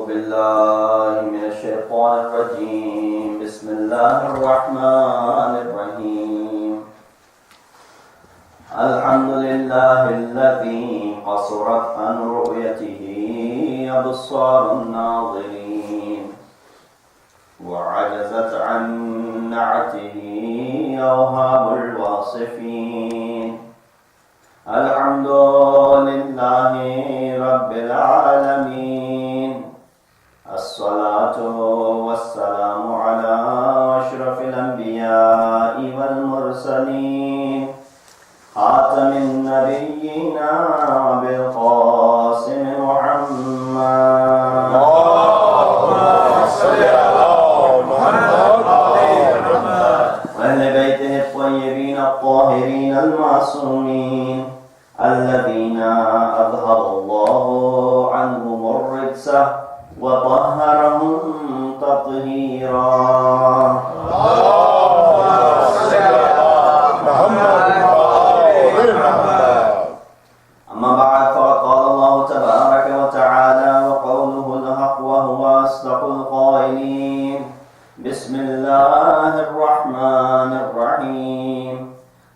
بالله من الشيطان الرجيم بسم الله الرحمن الرحيم الحمد لله الذي قصرت عن رؤيته أبصار الناظرين وعجزت عن نعته أوهام الواصفين الحمد لله رب العالمين الصلاة والسلام على أشرف الأنبياء والمرسلين خاتم النبيين بالقاسم محمد اللهم صل على محمد وأهل بيته الطيبين الطاهرين المعصومين الذين أذهب الله عنهم الرجس وطهرهم تطهيرا اللهم صل على محمد أما بعد فقد قال الله تبارك وتعالى وقوله الحق وهو أصدق القائلين بسم الله الرحمن الرحيم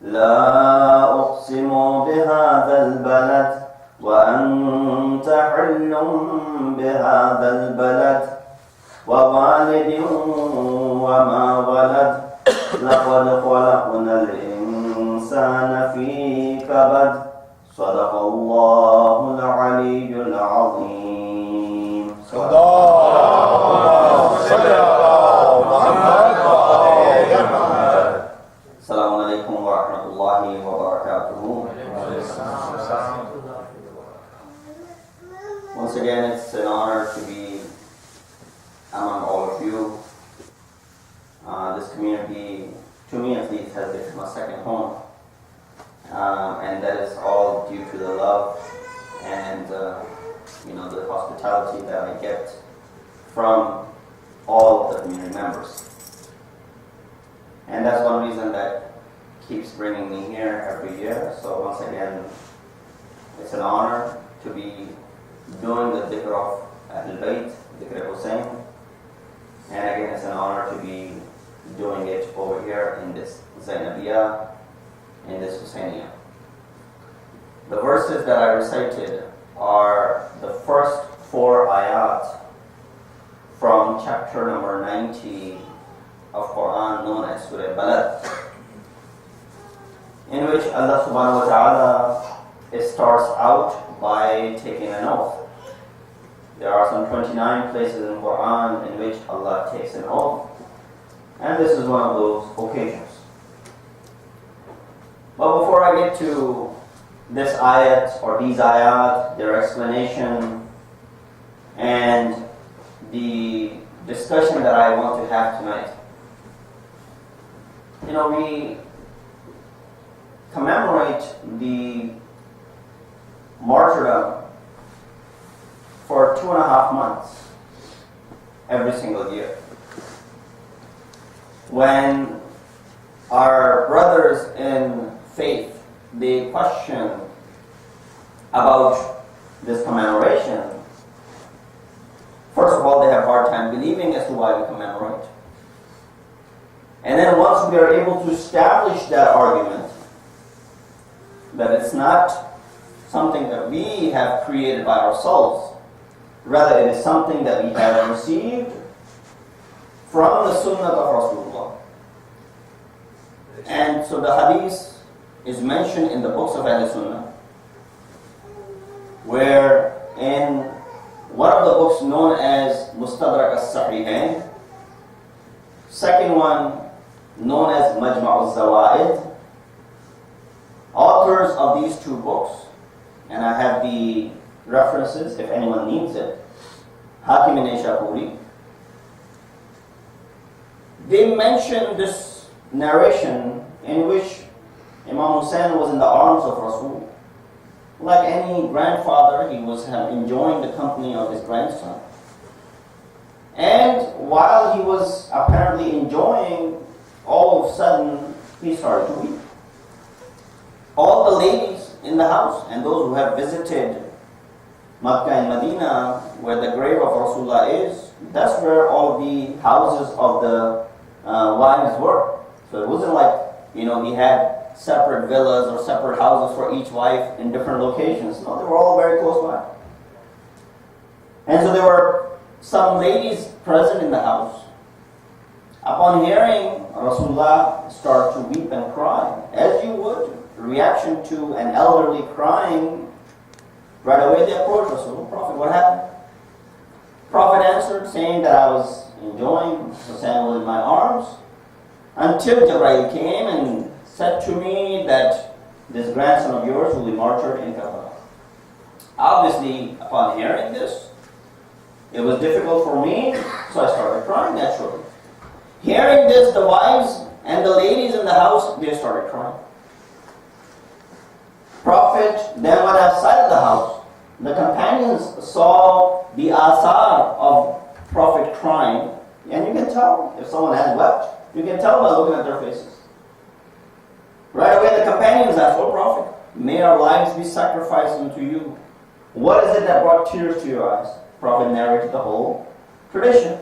لا أقسم بهذا البلد وأنت حل بهذا البلد ووالد وما ولد لقد خلقنا الإنسان في كبد صدق الله العلي العظيم اللهم صل على محمد. السلام عليكم ورحمة الله وبركاته. Once again, it's an honor to be among all of you. This community, to me at least, has become a second home. And that is all due to the love and the hospitality that I get from all of the community members. And that's one reason that keeps bringing me here every year. So once again, it's an honor to be doing the dhikr of Ahlul Bayt, dhikr Hussein. And again, it's an honor to be doing it over here in this Zainabiyah, in this Husainiyah. The verses that I recited are the first 4 ayat from chapter number 90 of Quran known as Surah Balad, in which Allah subhanahu wa ta'ala starts out by taking an oath. There are some 29 places in Quran in which Allah takes an oath, and this is one of those occasions. But before I get to this ayat or these ayat, their explanation, and the discussion that I want to have tonight, we commemorate the martyrdom for 2.5 months every single year. When our brothers in faith, they question about this commemoration, first of all, they have a hard time believing as to why we commemorate. And then once we are able to establish that argument, that it's not something that we have created by ourselves, rather it is something that we have received from the Sunnah of Rasulullah. And so the hadith is mentioned in the books of Ahl Sunnah, where in one of the books known as Mustadrak as-Sahihain, second one known as Majma' al-Zawaid, authors of these 2 books, and I have the references if anyone needs it, Hakim and Naishapuri, they mention this narration in which Imam Hussein was in the arms of Rasul. Like any grandfather, he was enjoying the company of his grandson. And while he was apparently enjoying, all of a sudden, he started to weep. All the ladies in the house and those who have visited Makkah and Medina, where the grave of Rasulullah is, that's where all the houses of the wives were. So it wasn't like, he had separate villas or separate houses for each wife in different locations. No, they were all very close by. And so there were some ladies present in the house. Upon hearing Rasulullah start to weep and cry, as you would, reaction to an elderly crying, right away they approached Rasulullah. Prophet, what happened? Prophet answered, saying that I was enjoying Hussein in my arms, until Jibreel came and said to me that this grandson of yours will be martyred in Karbala. Obviously, upon hearing this, it was difficult for me, so I started crying naturally. Hearing this, the wives and the ladies in the house, they started crying. Prophet then went outside of the house. The companions saw the asar of Prophet crying, and you can tell if someone has wept. You can tell by looking at their faces. Right away, the companions asked, "O Prophet, may our lives be sacrificed unto you. What is it that brought tears to your eyes?" Prophet narrated the whole tradition.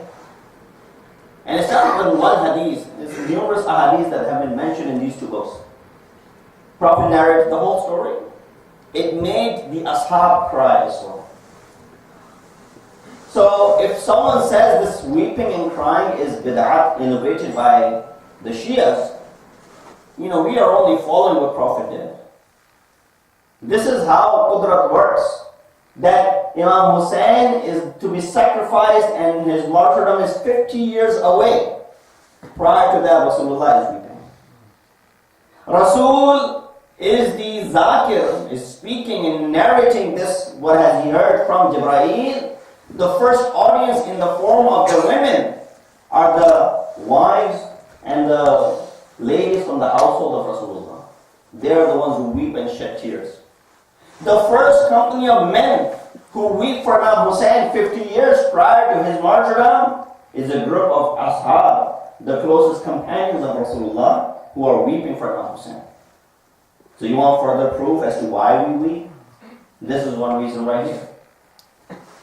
And it started with one hadith. There's numerous ahadith that have been mentioned in these two books. Prophet narrated the whole story. It made the ashab cry as well. So if someone says this weeping and crying is bid'at innovated by the Shias, we are only following what Prophet did. This is how Qudrat works. That Imam Hussein is to be sacrificed and his martyrdom is 50 years away. Prior to that, Rasulullah is weeping. Rasul is the Zakir, is speaking and narrating this, what has he heard from Jibreel. The first audience in the form of the women are the wives and the ladies from the household of Rasulullah. They are the ones who weep and shed tears. The first company of men who weep for Imam Hussein 50 years prior to his martyrdom is a group of ashab, the closest companions of Rasulullah, who are weeping for Imam Hussein. So you want further proof as to why we weep? This is one reason right here.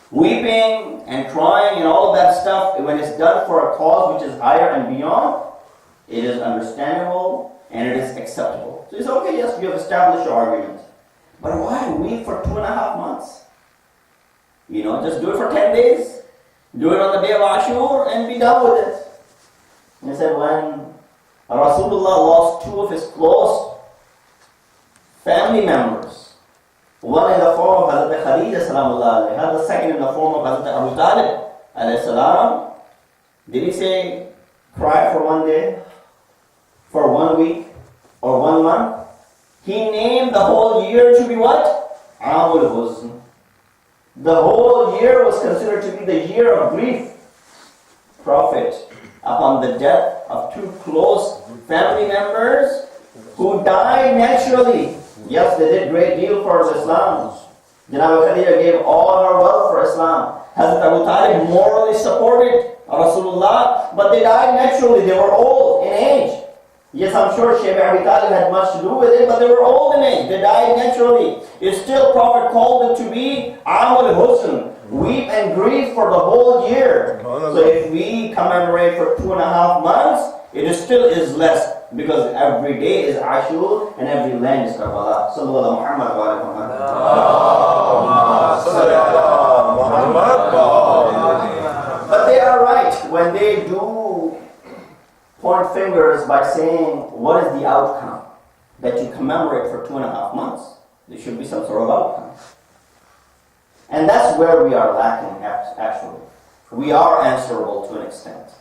Weeping and crying and all of that stuff, when it's done for a cause which is higher and beyond, it is understandable and it is acceptable. So you say, okay, yes, we have established your argument. But why weep for 2.5 months? Just do it for 10 days. Do it on the day of Ashur and be done with it. And he said when Rasulullah lost 2 of his close family members, one in the form of Hazrat Khadija salamullah alayha, the second in the form of Hazrat Abu Talib alayhi salam, did he say cry for 1 day, for 1 week, or 1 month? He named the whole year to be what? Amul Huzn. The whole year was considered to be the year of grief. Prophet, upon the death of 2 close family members who died naturally. Yes, they did great deal for Islam. Janab Khadija gave all her wealth for Islam. Hazrat Abu Talib morally supported Rasulullah, but they died naturally. They were old in age. Yes, I'm sure Shaykh Abi Talib had much to do with it, but they were old in age. They died naturally. It's still Prophet called it to be Amul Husn, weep and grieve for the whole year. So if we commemorate for 2.5 months, it still is less, because every day is Ashur and every land is Karbala. Sallallahu Muhammad wa Muhammad. But they are right when they do point fingers by saying, what is the outcome that you commemorate for 2.5 months? There should be some sort of outcome. And that's where we are lacking, actually. We are answerable to an extent.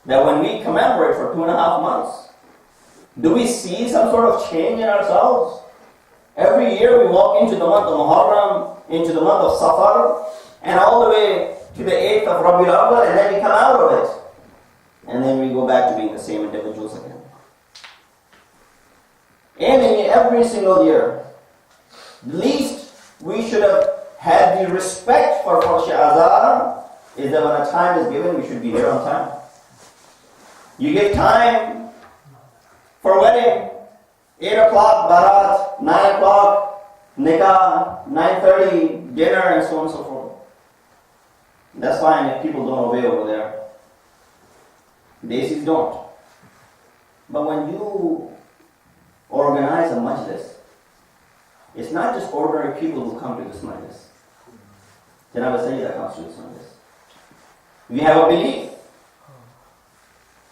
That when we commemorate for 2.5 months, do we see some sort of change in ourselves? Every year we walk into the month of Muharram, into the month of Safar, and all the way to the 8th of Rabiul Awwal, and then we come out of it. And then we go back to being the same individuals again. And in every single year, at least we should have had the respect for Farsh Azar, is that when a time is given, we should be there on time. You give time for wedding, 8 o'clock, barat, 9 o'clock, nikah, 9:30, dinner and so on and so forth. That's fine if people don't obey over there. Desis don't. But when you organize a majlis, it's not just ordinary people who come to this majlis. Janab Sayyid comes to this majlis. We have a belief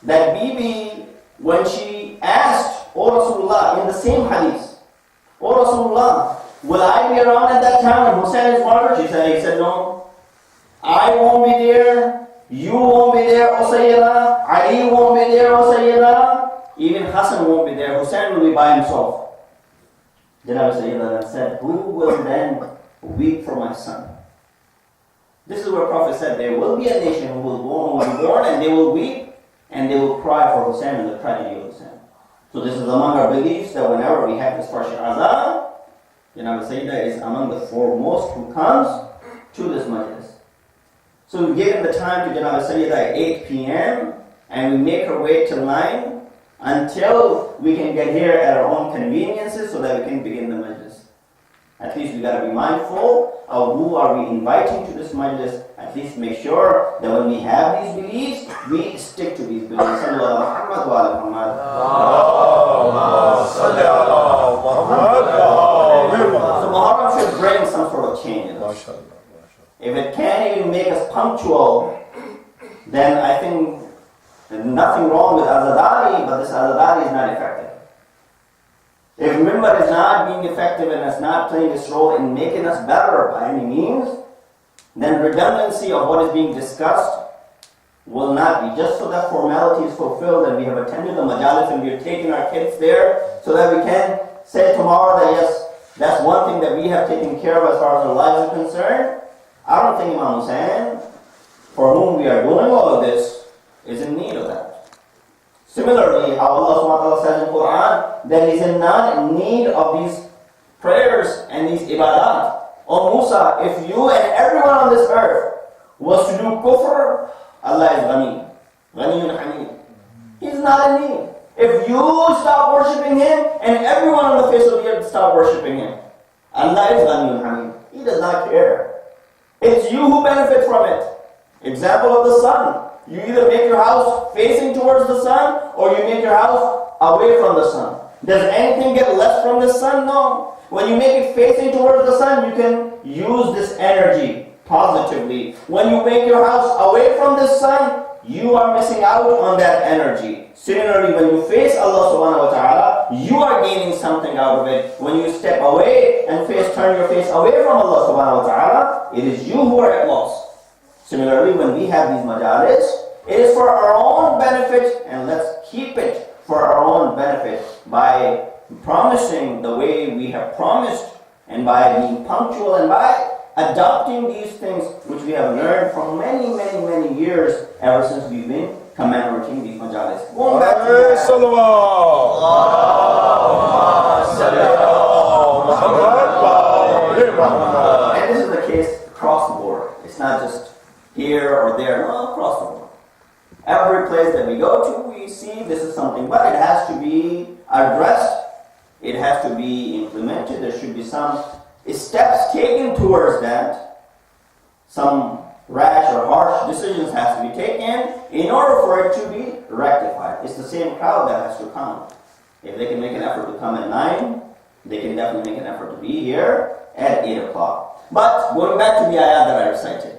that Bibi, when she asked, O Rasulullah, in the same hadith, O Rasulullah, will I be around at that time when Hussein is murdered? He said, no. I won't be there. You won't be there, O Sayyida. Ali won't be there, O Sayyida. Even Hassan won't be there. Hussein will be by himself. Janab Sayyida then said, who will then weep for my son? This is where Prophet said, there will be a nation who will be born and they will weep and they will cry for Hussein and the tragedy of Hussein. So this is among our beliefs that whenever we have this partial azan, Janab Sayyida is among the foremost who comes to this majlis. So we give the time to Janab Sayyida at 8 p.m. and we make her wait till 9 until we can get here at our own conveniences so that we can begin the majlis. At least we got to be mindful of who are we inviting to this majlis. At least make sure that when we have these beliefs, we stick to these beliefs. So Muharram should bring some sort of change in us. If it can't even make us punctual, then I think there's nothing wrong with Azadari, but this Azadari is not effective. If Mimbar is not being effective and is not playing its role in making us better by any means, then redundancy of what is being discussed will not be. Just so that formality is fulfilled and we have attended the majalis and we are taking our kids there so that we can say tomorrow that yes, that's one thing that we have taken care of as far as our lives are concerned. I don't think Imam Hussein, for whom we are doing all of this, is in need of that. Similarly, how Allah subhanahu wa ta'ala says in the Quran that He's not in need of these prayers and these ibadat. O Musa, if you and everyone on this earth was to do kufr, Allah is ghani. Ghaniyun hamid. He's not in need. If you stop worshipping Him and everyone on the face of the earth stop worshipping Him, Allah is ghaniyun hamid. He does not care. It's you who benefit from it. Example of the sun. You either make your house facing towards the sun or you make your house away from the sun. Does anything get less from the sun? No. When you make it facing towards the sun, you can use this energy positively. When you make your house away from the sun, you are missing out on that energy. Similarly, when you face Allah subhanahu wa ta'ala, you are gaining something out of it. When you step away and turn your face away from Allah subhanahu wa ta'ala, it is you who are at loss. Similarly, when we have these majalis, it is for our own benefit, and let's keep it for our own benefit by promising the way we have promised, and by being punctual, and by adopting these things which we have learned from many, many, many years ever since we've been commemorating these majalis. Going back to and this is the case across the board. It's not just here or there, no, across the board. Every place that we go to, we see this is something, but it has to be addressed. It has to be implemented. There should be some steps taken towards that. Some rash or harsh decisions has to be taken in order for it to be rectified. It's the same crowd that has to come. If they can make an effort to come at 9, they can definitely make an effort to be here at 8 o'clock. But going back to the ayat that I recited,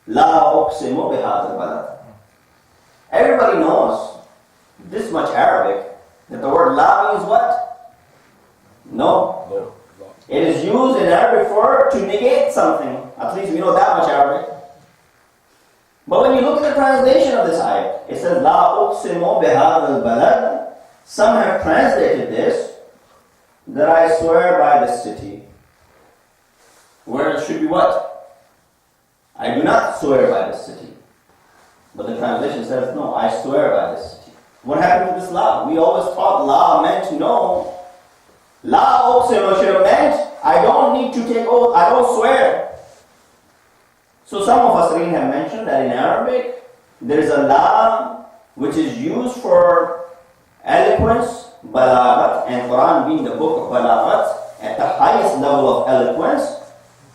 La uqsimu bihadha al-balad. Everybody knows this much Arabic, that the word la means what? No. It is used in Arabic to negate something. At least we know that much Arabic. But when you look at the translation of this ayat, it says La uqsimu bihadha al-balad. Some have translated this, that I swear by this city. Where it should be what? I do not swear by this city. But the translation says, no, I swear by this city. What happened to this la? We always thought la meant no. La uqsimu should have meant, I don't need to take oath, I don't swear. So some of us have mentioned that in Arabic, there is a la which is used for eloquence, balaghat, and Quran being the book of balaghat, at the highest level of eloquence,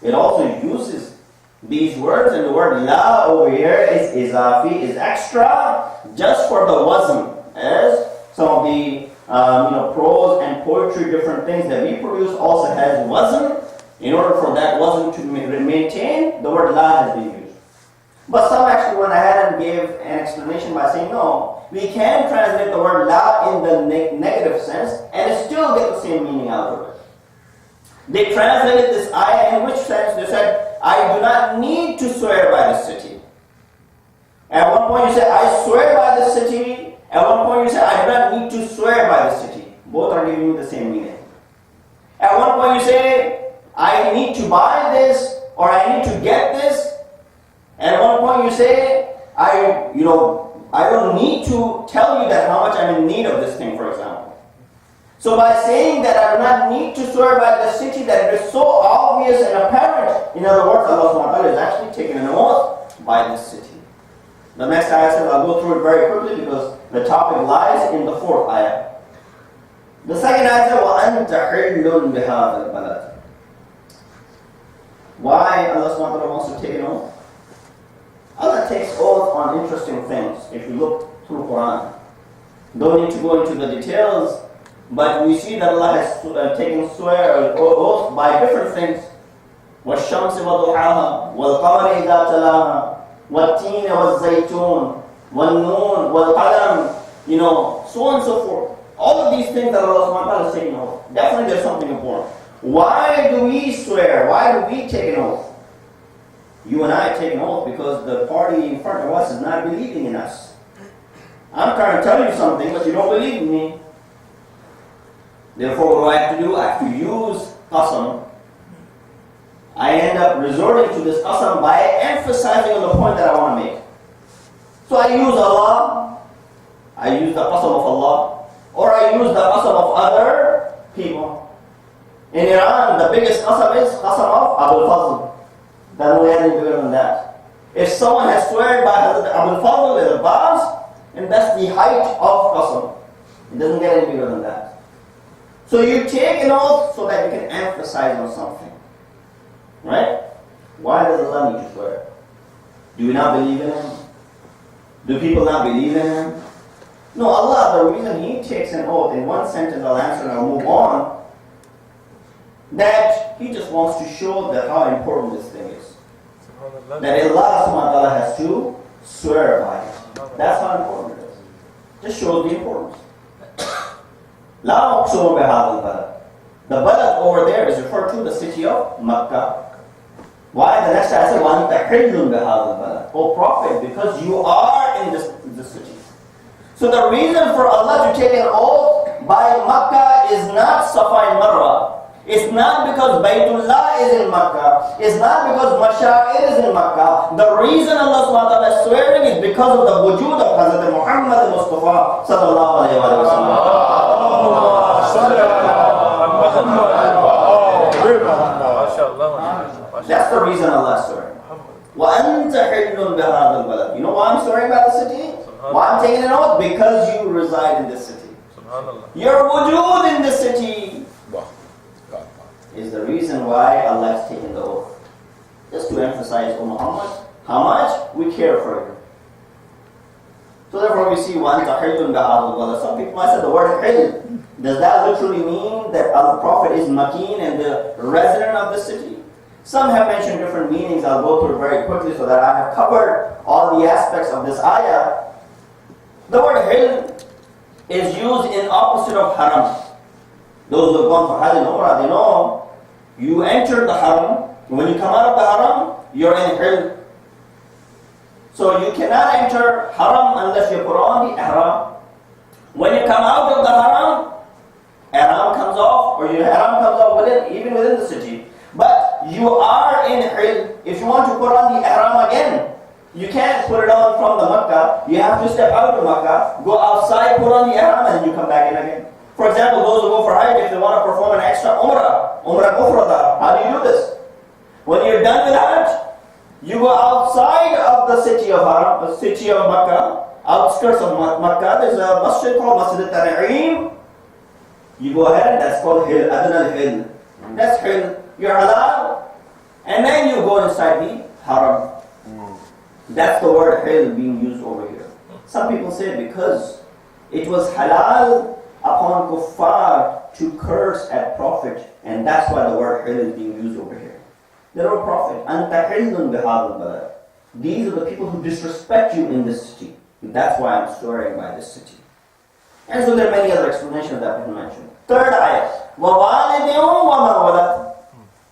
it also uses these words, and the word la over here is izafi, is extra, just for the wazn, as some of the prose and poetry, different things that we produce also has wazn. In order for that wazn to maintain, the word la has been used. But some actually went ahead and gave an explanation by saying, no, we can translate the word la in the negative sense and still get the same meaning out of it. They translated this ayah in which sense? They said, I do not need to swear by the city. At one point you say, I swear by the city. At one point you say, I do not need to swear by the city. Both are giving you the same meaning. At one point you say, I need to buy this, or I need to get this. At one point you say, I don't need to tell you that how much I'm in need of this thing, for example. So by saying that I do not need to swear by the city, that it is so obvious and apparent, in other words, Allah subhanahu wa ta'ala is actually taking an oath by this city. The next ayah says, I'll go through it very quickly because the topic lies in the fourth ayah. The second ayah says, وَأَنْتَ حِلٌّ بِهَذَا الْبَلَدِ. Why Allah subhanahu wa ta'ala wants to take an oath? Allah takes oath on interesting things if you look through Quran. Don't need to go into the details, but we see that Allah has taken swear or oath by different things. وَالشَّمْسِ وَضُحَاهَا وَالْقَمَرِ إِذَا تَلَاهَا وَالتِّينِ وَالزَّيْتُونِ وَالنُّونِ وَالْقَلَمِ, so on and so forth. All of these things that Allah subhanahu wa ta'ala is taking oath. Definitely there's something important. Why do we swear? Why do we take an oath? You and I take an oath because the party in front of us is not believing in us. I'm trying to tell you something, but you don't believe in me. Therefore, what do I have to do? I have to use qasam. I end up resorting to this qasam by emphasizing on the point that I want to make. So I use Allah, I use the qasam of Allah, or I use the qasam of other people. In Iran, the biggest qasam is qasam of Abul Fazl. Doesn't get any bigger than that. If someone has sweared by Hazrat Abul Fazl as a boss, and that's the height of qasam. It doesn't get any bigger than that. So you take an oath so that you can emphasize on something. Right? Why does Allah need to swear? Do we not believe in Him? Do people not believe in Him? No, Allah, the reason He takes an oath, in one sentence I'll answer and I'll move on, that He just wants to show that how important this thing is. That Allah subhanahu wa ta'ala has to swear by it. That's how important it is. Just shows the importance. La uqsimu bihadha al-balad. The balad over there is referred to the city of Makkah. Why? The next ayah says, وَأَنْتَ حِلٌّ بِهَذَا الْبَلَدِ. O Prophet, because you are in this city. So the reason for Allah to take an oath by Makkah is not Safa and Marwa. It's not because Baytullah is in Makkah. It's not because Masha'ir is in Makkah. The reason Allah subhanahu wa ta'ala is swearing is because of the wujud of Hazrat Muhammad Mustafa sallallahu alayhi wa sallam. That's the reason Allah is swearing. وَأَنْتَ حِلٌّ بِهَذَا الْبَلَدِ. You know why I'm swearing by the city? Why I'm taking an oath? Because you reside in this city. Your wujud in this city is the reason why Allah has taken the oath. Just to emphasize, O Muhammad, how much we care for you. So therefore we see وَأَنْتَ حِلٌّ بِهَذَا الْبَلَدِ. Some people might say the word hil. Does that literally mean that the Prophet is Makin and the resident of the city? Some have mentioned different meanings. I'll go through it very quickly so that I have covered all the aspects of this ayah. The word hil is used in opposite of haram. Those who have gone for Hajj and Umrah, they know you enter the haram. When you come out of the haram, you're in hil. So you cannot enter haram unless you put on the ihram. When you come out of the haram, ihram comes off, or your ihram comes off even within the city. But you are in hil. If you want to put on the ihram again, you can't put it on from the Makkah. You have to step out of Makkah, go outside, put on the ihram, and then you come back in again. For example, those who go for Hajj, if they want to perform an extra umrah mufrada, how do you do this? When you're done with Hajj, you go outside of the city of Haram, the city of Makkah, outskirts of Makkah. There's a masjid called Masjid al-Tan'im. You go ahead, that's called hil, adna al-hil. That's hil. You're halal. And then you go inside the haram. That's the word hil being used over here. Some people say because it was halal upon kuffar to curse at Prophet, and that's why the word hil is being used over here. They're a prophet. Anta hillun bihadal balad. These are the people who disrespect you in this city. That's why I'm swearing by this city. And so there are many other explanations that we mentioned. Third ayah. وَوَالِدٍ وَمَا وَلَدٍ.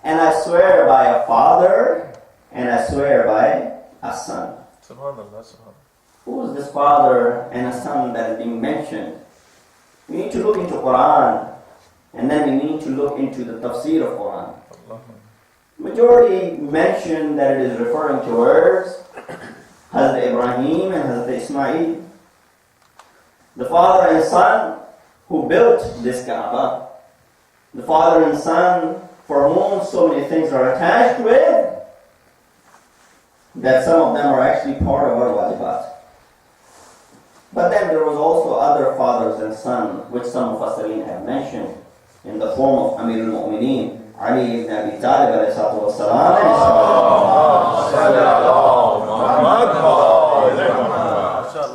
And I swear by a father, and I swear by a son. Subhanallah, subhanallah. Who is this father and a son that is being mentioned? We need to look into Quran, and then we need to look into the tafsir of Quran. Majority mention that it is referring towards Hazrat Ibrahim and Hazrat Ismail, the father and son who built this Kaaba, the father and son for whom so many things are attached with, that some of them are actually part of our wajibat. But then there was also other fathers and sons, which some of us have mentioned, in the form of Amir al-Mu'mineen, Ali ibn Abi Talib alayhi salatu wassalam,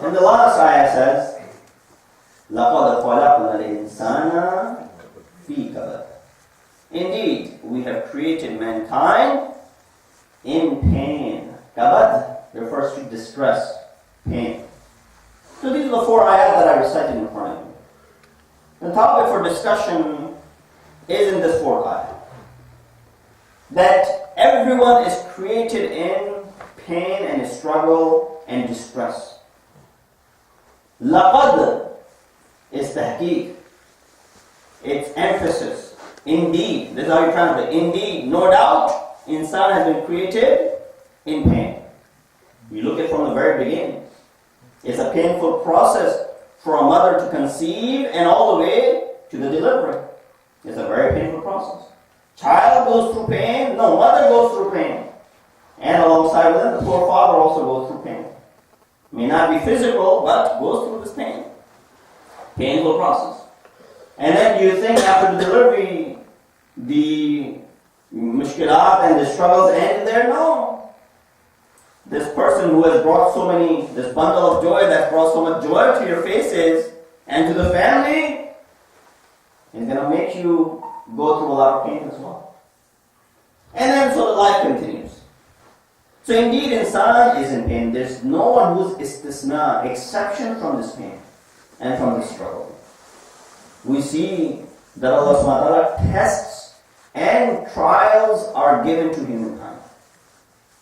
and the last ayah says, لَقَدْ خَلَقْنَا الْإِنسَانَ فِي كَبَدٍ. Indeed, we have created mankind in pain. Kabad refers to distress, pain. So these are the 4 ayahs that I recited in front of you. The topic for discussion is in this 4th ayah. That everyone is created in pain and struggle and distress. Laqad is tahqiq. It's emphasis. Indeed, this is how you translate. Indeed, no doubt, insan has been created in pain. You look at it from the very beginning. It's a painful process for a mother to conceive and all the way to the delivery. It's a very painful process. Child goes through pain. No, mother goes through pain. And alongside with it, the poor father also goes through pain. May not be physical, but goes through this pain. Painful process. And then do you think after the delivery, the mushkilat and the struggles end there? No. This person who has brought this bundle of joy that brought so much joy to your faces and to the family, is going to make you go through a lot of pain as well. And then so the life continues. So indeed, insan is in pain. There's no one who's istisna, exception from this pain and from this struggle. We see that Allah subhanahu wa ta'ala tests and trials are given to humankind.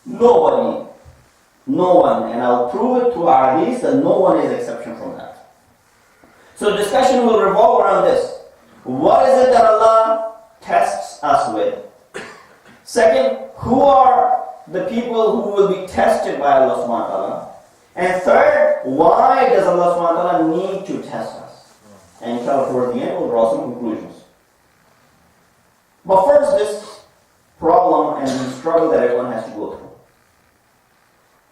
Nobody, no one, and I'll prove it through our hadith that no one is exception from that. So discussion will revolve around this. What is it that Allah tests us with? Second, who are the people who will be tested by Allah subhanahu wa ta'ala? And third, why does Allah subhanahu wa ta'ala need to test us? And inshallah towards the end we'll draw some conclusions. But first, this problem and the struggle that everyone has to go through.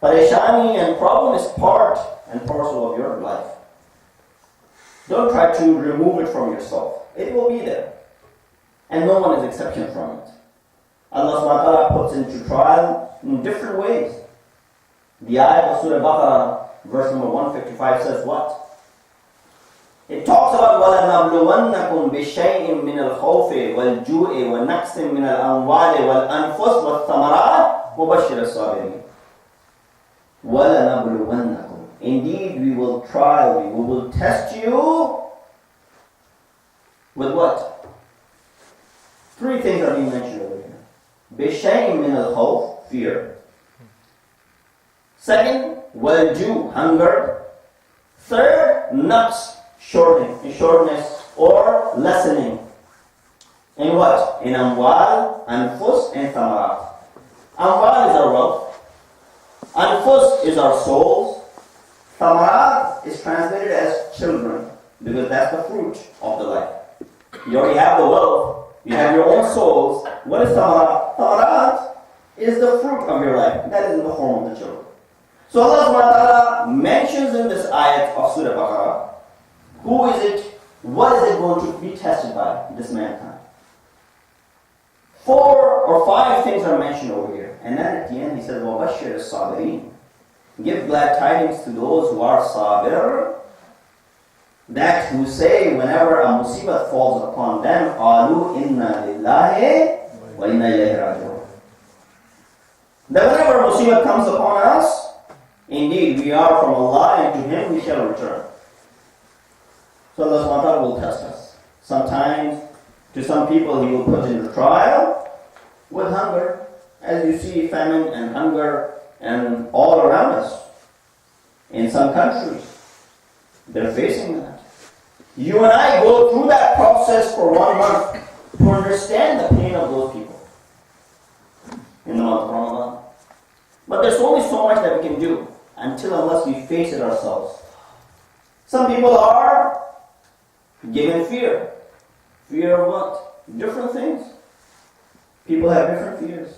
Pareshani and problem is part and parcel of your life. Don't try to remove it from yourself. It will be there. And no one is exception from it. Allah subhanahu wa ta'ala puts into trial in different ways. The ayah of Surah Baqarah, verse number 155 says what? It talks about وَلَنَبْلُوَنَّكُمْ بِشَيْءٍ مِّنَ الْخَوْفِ وَالْجُوءِ وَنَقْصٍ مِّنَ الْأَمْوَالِ وَالْأَنفُسِ وَالثَّمَرَاتِ وَبَشِّرِ الصَّابِرِينَ. وَلَنَبْلُوَنَّكُمْ. Indeed, we will try you, we will test you with what? 3 things are being mentioned over here. بِشَيْءٍ مِّنَ الْخَوْفِ, fear. Second, وَالْجُوء, hunger. Third, naqs, shortness or lessening. In what? In amwal, anfus, and thamarat. Amwal is our wealth. Anfus is our souls. Thamarat is translated as children, because that's the fruit of the life. You already have the wealth. You have your own souls. What is thamarat? Thamarat is the fruit of your life. That is in the form of the children. So Allah subhanahu wa ta'ala mentions in this ayat of Surah Baqarah, who is it, what is it going to be tested by, this mankind? 4 or 5 things are mentioned over here. And then at the end he says, وَبَشِّرِ الصَّابِرِينَ. Give glad tidings to those who are sabir, that who say whenever a musibat falls upon them, قَالُوا إِنَّا لِلَّهِ وَإِنَّا إِلَيْهِ رَاجِعُونَ. That whenever a musibat comes upon us, indeed we are from Allah and to Him we shall return. So Allah subhanahu wa ta'ala will test us. Sometimes to some people He will put in the trial with hunger. As you see, famine and hunger and all around us. In some countries, they're facing that. You and I go through that process for 1 month to understand the pain of those people in the month of Ramadan. But there's only so much that we can do unless we face it ourselves. Some people are given fear. Fear of what? Different things. People have different fears.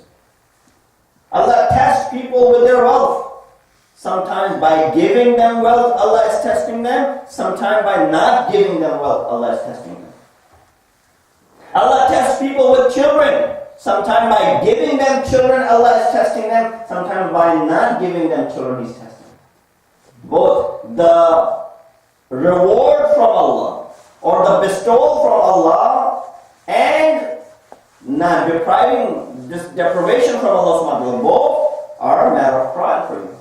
Allah tests people with their wealth. Sometimes by giving them wealth, Allah is testing them. Sometimes by not giving them wealth, Allah is testing them. Allah tests people with children. Sometimes by giving them children, Allah is testing them. Sometimes by not giving them children, He's testing them. Both the reward from Allah or the bestowal from Allah and not deprivation from Allah subhanahu wa ta'ala, both are a matter of pride for you.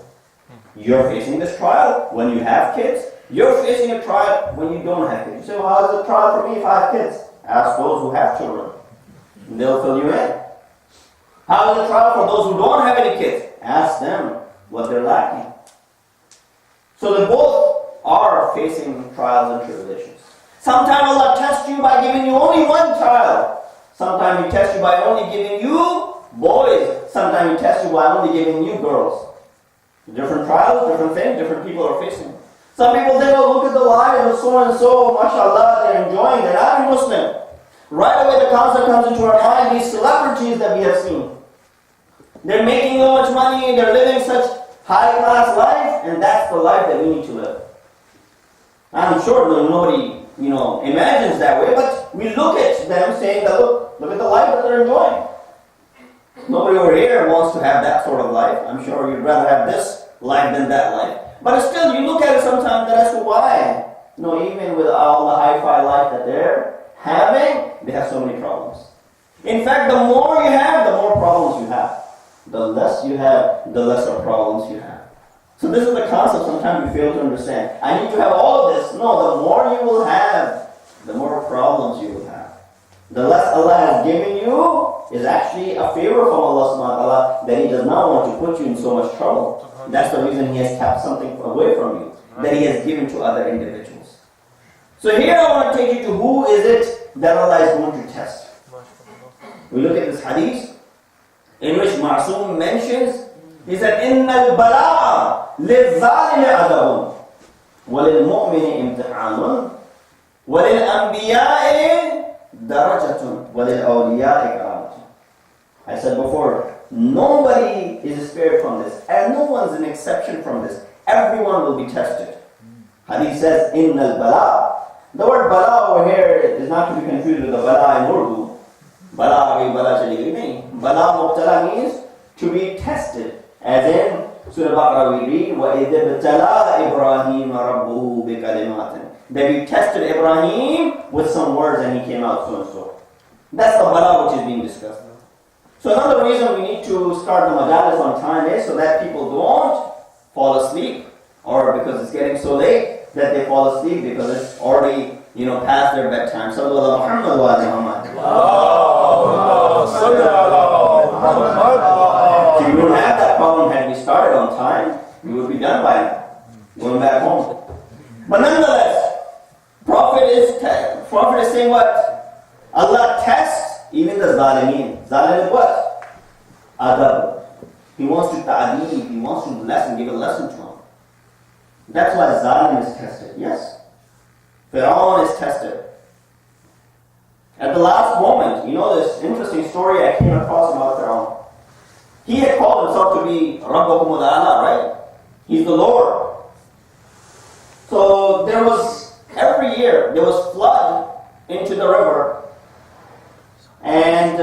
You're facing this trial when you have kids. You're facing a trial when you don't have kids. You say, well, how is it a trial for me if I have kids? Ask those who have children. They'll fill you in. How is it a trial for those who don't have any kids? Ask them what they're lacking. So they both are facing trials and tribulations. Sometimes Allah tests you by giving you only one child. Sometimes He tests you by only giving you boys. Sometimes He tests you by only giving you girls. Different trials, different things, different people are facing. Some people think, oh, look at the lives of so and so, mashallah, they're enjoying, they're not a Muslim. Right away the concept comes into our mind, these celebrities that we have seen. They're making so much money, they're living such high-class life, and that's the life that we need to live. I'm sure nobody, imagines that way, but we look at them saying that, look at the life that they're enjoying. Nobody over here wants to have that sort of life. I'm sure you'd rather have this life than that life. But still, you look at it sometimes and ask why. Even with all the hi-fi life that they're having, they have so many problems. In fact, the more you have, the more problems you have. The less you have, the lesser problems you have. So this is the concept sometimes we fail to understand. I need to have all of this. No, the more you will have, the more problems you will have. The less Allah has given you is actually a favor from Allah subhanahu wa ta'ala, that He does not want to put you in so much trouble. That's the reason He has kept something away from you, that He has given to other individuals. So here I want to take you to who is it that Allah is going to test. We look at this hadith in which Ma'soom mentions, he said, إِنَّ الْبَلَاءَ لِلظَّالِمِ عَذَابٌ وَلِلْمُؤْمِنِ امْتِحَانٌ وَلِلْأَنْبِيَاءِ darajatun walil awliya'i karamatun. I said before, nobody is spared from this, and no one's an exception from this. Everyone will be tested. Hadith says, innal bala. The word bala over here is not to be confused with the bala in Urdu. Bala chali gayi nahi. Bala mubtala means to be tested. As in Surah Baqarah we read, وَإِذِ ابْتَلَىٰ إِبْرَاهِيمَ رَبُّهُ بِكَلِمَاتٍ. That we tested Ibrahim with some words and he came out so and so. That's the bala which is being discussed. So another reason we need to start the majalis on time is so that people don't fall asleep, or because it's getting so late that they fall asleep because it's already past their bedtime. So if you don't have that problem, had we started on time, we would be done by now, going back home. But nonetheless, Prophet is saying what? Allah tests even the zalimeen. Zalim is what? Adab. He wants to ta'aleem, he wants to give a lesson to him. That's why Zalim is tested. Yes. Fir'aun is tested. At the last moment, this interesting story I came across about Fir'aun. He had called himself to be Rabbakum al-A'la, right? He's the Lord. So every year, there was flood into the river. And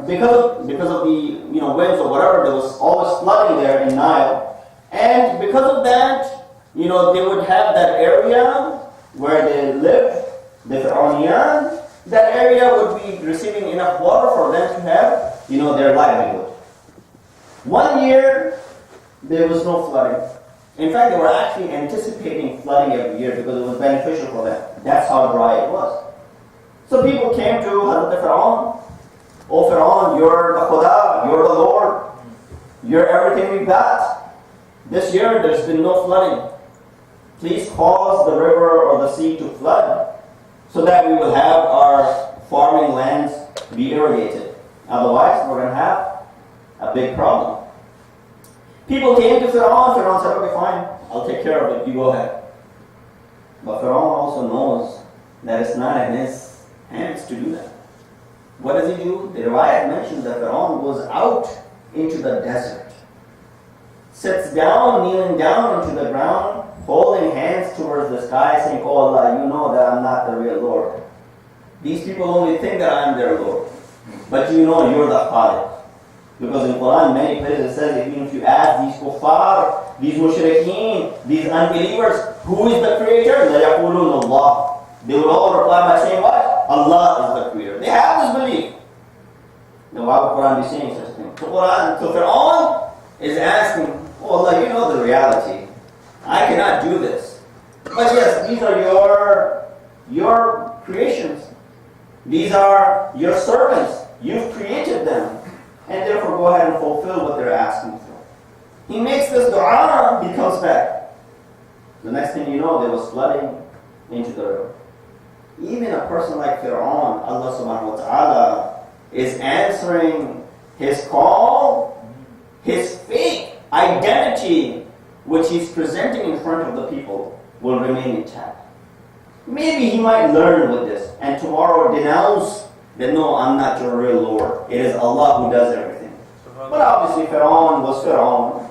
because of the winds or whatever, there was always flooding there in Nile, and because of that, they would have that area where they lived, the Fir'auniyan. That area would be receiving enough water for them to have their livelihood. One year there was no flooding. In fact, they were actually anticipating flooding every year because it was beneficial for them. That's how dry it was. So people came to Hazrat Fir'aun. Oh Fir'aun, you're the Khuda, you're the Lord. You're everything we've got. This year there's been no flooding. Please cause the river or the sea to flood so that we will have our farming lands be irrigated. Otherwise, we're going to have a big problem. People came to Fir'aun. Fir'aun said, okay, fine, I'll take care of it. You go ahead. But Fir'aun also knows that it's not in his hands to do that. What does he do? The riwayat mentions that Fir'aun goes out into the desert, sits down, kneeling down into the ground, holding hands towards the sky, saying, oh Allah, you know that I'm not the real Lord. These people only think that I am their Lord. But you know you're the Khaliq. Because in Quran, many places it says, even if you ask these kuffar, these mushrikeen, these unbelievers, who is the creator? لَيَقُولُونَ اللَّهِ. They would all reply by saying what? Allah is the creator. They have this belief. Now why would Quran be saying such a thing? So Fir'aun is asking, oh Allah, you know the reality. I cannot do this. But yes, these are your creations. These are your servants. You've created them. And therefore go ahead and fulfill what they're asking for. He makes this dua, he comes back. The next thing you know, there was flooding into the river. Even a person like Fir'aun, Allah subhanahu wa ta'ala is answering his call, his fake identity, which he's presenting in front of the people, will remain intact. Maybe he might learn with this and tomorrow denounce that no, I'm not your real Lord. It is Allah who does everything. But obviously Fir'aun was Fir'aun.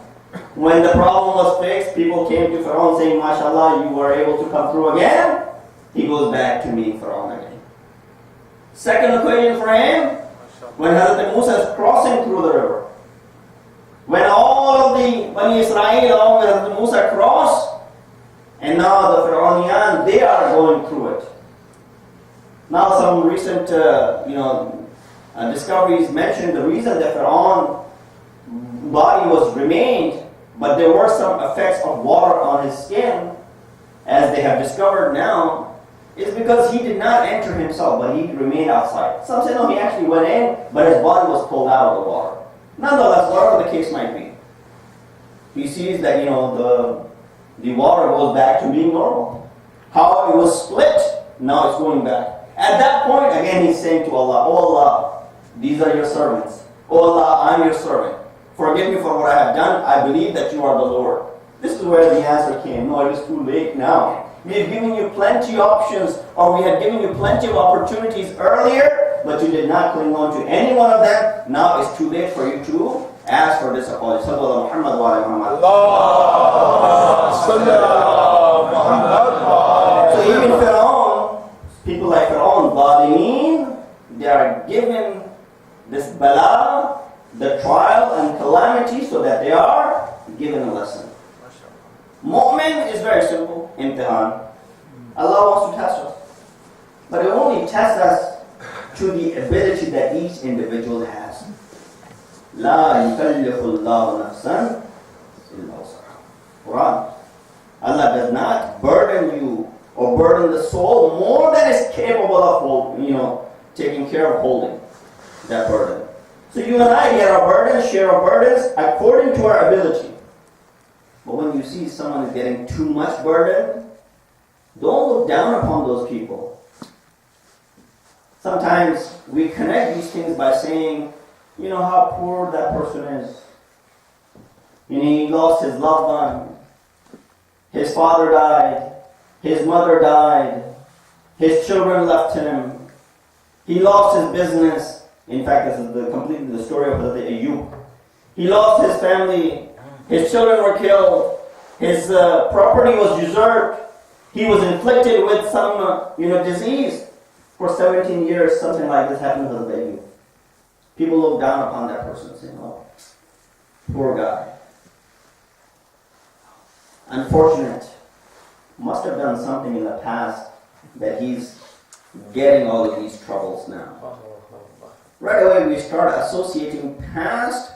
When the problem was fixed, people came to Fir'aun saying, MashaAllah, you were able to come through again. He goes back to being Fir'aun again. Second equation for him, when Hazrat Musa is crossing through the river. When all of the Bani Israel along with Hazrat Musa cross, and now the Fir'auniyan, they are going through it. Now some recent discoveries mentioned the reason that Fir'aun's body was remained, but there were some effects of water on his skin, as they have discovered now, is because he did not enter himself, but he remained outside. Some say no, he actually went in, but his body was pulled out of the water. Nonetheless, whatever the case might be, he sees that the water goes back to being normal. How it was split, now it's going back. At that point, again, he's saying to Allah, oh Allah, these are your servants. Oh Allah, I'm your servant. Forgive me for what I have done. I believe that you are the Lord. This is where the answer came. No, it is too late now. We have given you plenty of options, or we had given you plenty of opportunities earlier, but you did not cling on to any one of them. Now it's too late for you to ask for this apology. Sallallahu Muhammad wa ala Muhammad. So even Fir'aun, people like Fir'aun, Zalimeen, they are given this bala, the trial and calamity, so that they are given a lesson. Mu'min is very simple, imtihan. Allah wants to test us. But it only tests us to the ability that each individual has. La yukallifu Allahu nafsan illa wus'aha. Quran. Allah does not burden you or burden the soul more than is capable of taking care of holding that burden. So you and I get our burdens, share our burdens according to our ability. But when you see someone is getting too much burden, don't look down upon those people. Sometimes we connect these things by saying, how poor that person is. He lost his loved one. His father died. His mother died. His children left him. He lost his business. In fact, this is completely the story of Hazrat Ayyub. He lost his family. His children were killed. His property was usurped. He was inflicted with some, disease. For 17 years, something like this happened to the baby. People look down upon that person saying, oh, poor guy. Unfortunate. Must have done something in the past that he's getting all of these troubles now. Right away we start associating past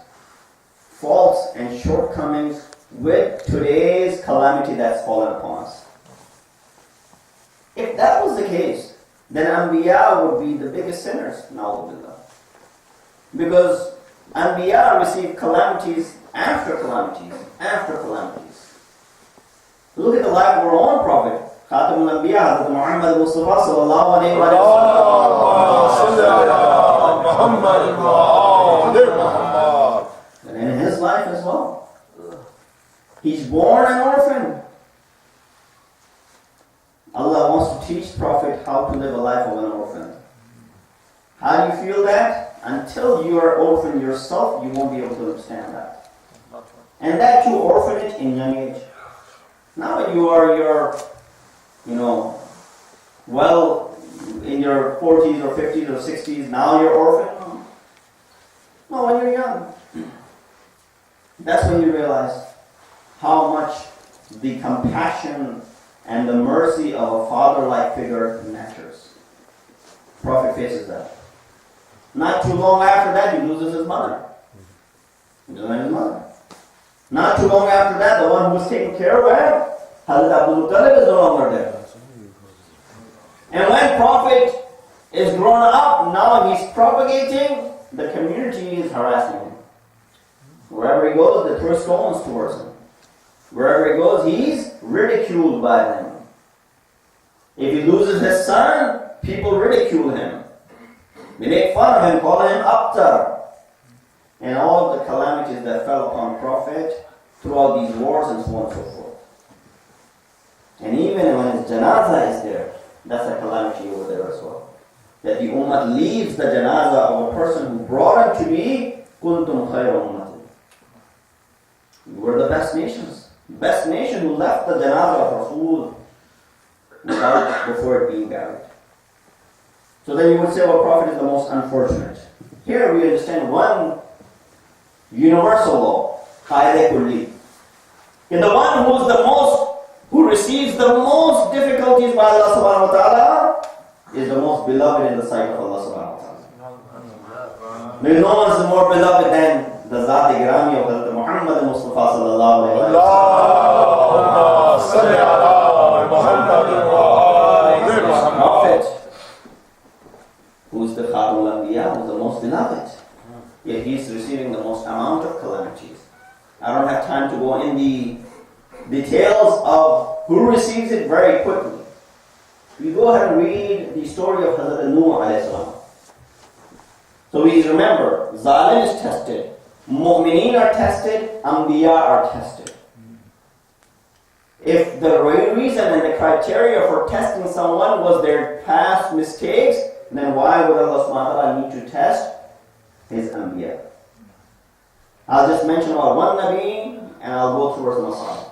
faults and shortcomings with today's calamity that's fallen upon us. If that was the case, then Anbiya would be the biggest sinners, na'udhu. Because Anbiya receive calamities after calamities, after calamities. Look at the life of our own Prophet, Khatam al-Anbiya, Hazrat Muhammad Mustafa sallallahu alayhi wa sallam. And in his life as well. He's born an orphan. Allah wants to teach Prophet how to live a life of an orphan. How do you feel that? Until you are orphan yourself, you won't be able to understand that. And that you orphanage in young age. Now when you are, well, in your 40s or 50s or 60s, now you're orphan. No, when you're young. That's when you realize how much the compassion and the mercy of a father-like figure matters. Prophet faces that. Not too long after that, he loses his mother. He doesn't have his mother. Not too long after that, the one who was taking care of him, Hazrat Abdul Muttalib, is no longer there. And when Prophet is grown up, now he's propagating, the community is harassing him. Wherever he goes, they throw stones towards him. Wherever he goes, he's ridiculed by them. If he loses his son, people ridicule him. They make fun of him, call him Abtar. And all of the calamities that fell upon Prophet throughout these wars and so on and so forth. And even when his janazah is there, that's a calamity over there as well. That the ummah leaves the janazah of a person who brought him to be kuntum khayra ummati. We were the best nations. Best nation who left the janazah of Rasul before it being buried. So then you would say, well, Prophet is the most unfortunate. Here we understand one universal law, qaida kulli. And the one who receives the most difficulties by Allah subhanahu wa ta'ala is the most beloved in the sight of Allah subhanahu wa ta'ala. No one is more beloved than the Zat-e-Girami of Hazrat Muhammad Mustafa sallallahu alayhi wa sallam. Prophet, who is the Khatam al-Anbiya, who is the most beloved. Yet he is receiving the most amount of calamities. I don't have time to go in the details of who receives it very quickly. We go ahead and read the story of Hazrat Nuh alayhi salam. So we remember, Zalim is tested, Mu'mineen are tested, Anbiya are tested. If the reason and the criteria for testing someone was their past mistakes, then why would Allah subhanahu wa ta'ala need to test his Anbiya? I'll just mention about one Nabi and I'll go towards Masah.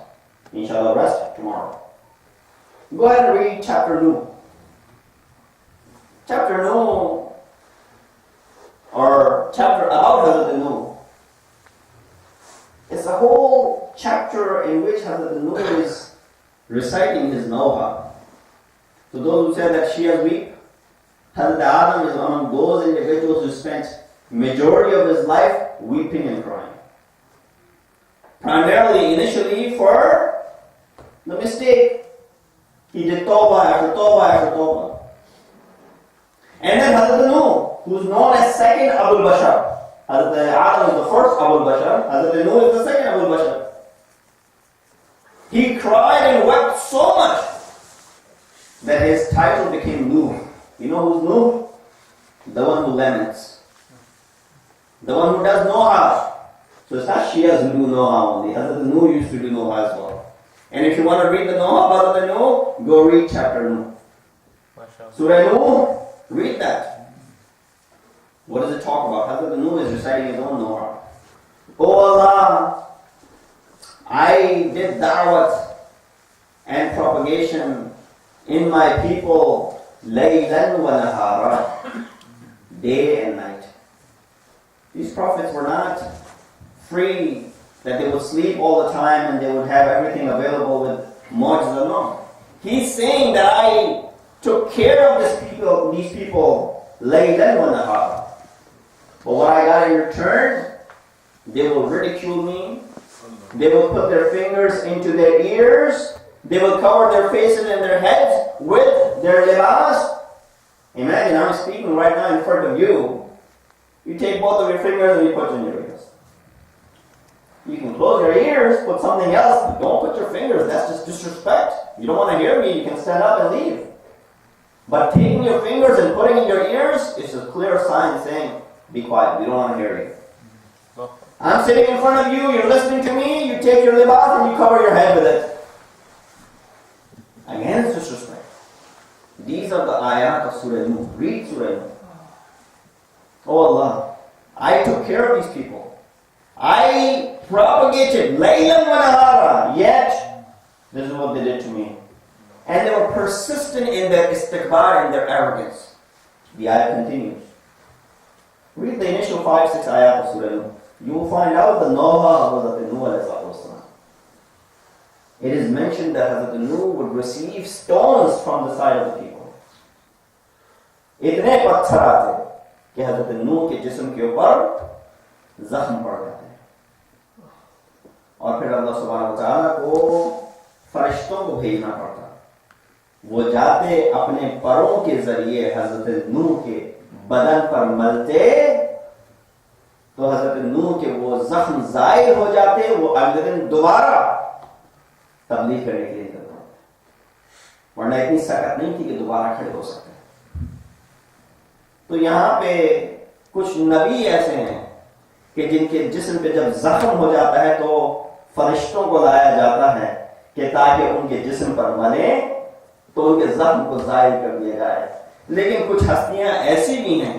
Inshallah, rest tomorrow. Go ahead and read chapter Nuh. Chapter Nuh, or chapter about Hazrat Nuh. It's a whole chapter in which Hazrat Nuh is reciting his Nawha. So those who say that Shias weep, Hazrat Adam is among those individuals who spent majority of his life weeping and crying. Primarily, initially, for the mistake. He did tawbah after tawbah after tawbah. And then Hazrat Nuh, who is known as second Abul Bashar. Hazrat Adam is the first Abul Bashar. Hazrat Nuh is the second Abul Bashar. He cried and wept so much that his title became Nuh. You know who's Nuh? The one who laments. The one who does Noha. So it's not Shias who do Noha only. Hazrat Nuh used to do Noha as well. And if you want to read the Noha about the Nuh, go read chapter Nuh. Surah Nuh, read that. What does it talk about? Hazrat Nuh is reciting his own Noha. Oh Allah, I did da'wat and propagation in my people laylan wa nahara, day and night. These prophets were not free, that they would sleep all the time and they would have everything available with mu'jiza. No. He's saying that I took care of these people laylan wa nahara. But what I got in return, they will ridicule me. They will put their fingers into their ears. They will cover their faces and their heads with their libas. Imagine I'm speaking right now in front of you. You take both of your fingers and you put in your ears. You can close your ears, put something else, but don't put your fingers. That's just disrespect. You don't want to hear me, you can stand up and leave. But taking your fingers and putting in your ears is a clear sign saying, be quiet, we don't want to hear you. I'm sitting in front of you, you're listening to me, you take your libas and you cover your head with it. Again, it's disrespect. These are the ayat of Surah Nuh. Read Surah Nuh. Oh Allah, I took care of these people. I propagated laylan wa nahara, yet this is what they did to me. And they were persistent in their istikbar and their arrogance. The ayat continues. Read the initial 5-6 ayat of Surah Nuh. You will find out the Noah of Hazrat Nuh alayhi salatu. It is mentioned that Hazrat Nuh would receive stones from the side of the people. اتنے پتھر آتے کہ حضرت نوح کے جسم کے اوپر زخم پڑ جاتے ہیں. اور پھر اللہ سبحانہ وتعالیٰ کو فرشتوں کو بھیجنا پڑتا. وہ جاتے اپنے پروں کے ذریعے حضرت نوح کے بدن پر ملتے تو حضرت نوح کے وہ زخم زائل ہو جاتے. وہ اگلے دن دوبارہ تبلیغ کرنے کے لیے نکلتے، ورنہ اتنی سکت نہیں تھی کہ دوبارہ کھڑے ہو سکتے. تو یہاں پہ کچھ نبی ایسے ہیں کہ جن کے جسم پہ جب زخم ہو جاتا ہے تو فرشتوں کو لایا جاتا ہے کہ تاکہ ان کے جسم پر ملیں تو ان کے زخم کو زائل کر دیا جائے. لیکن کچھ ہستیاں ایسی بھی ہیں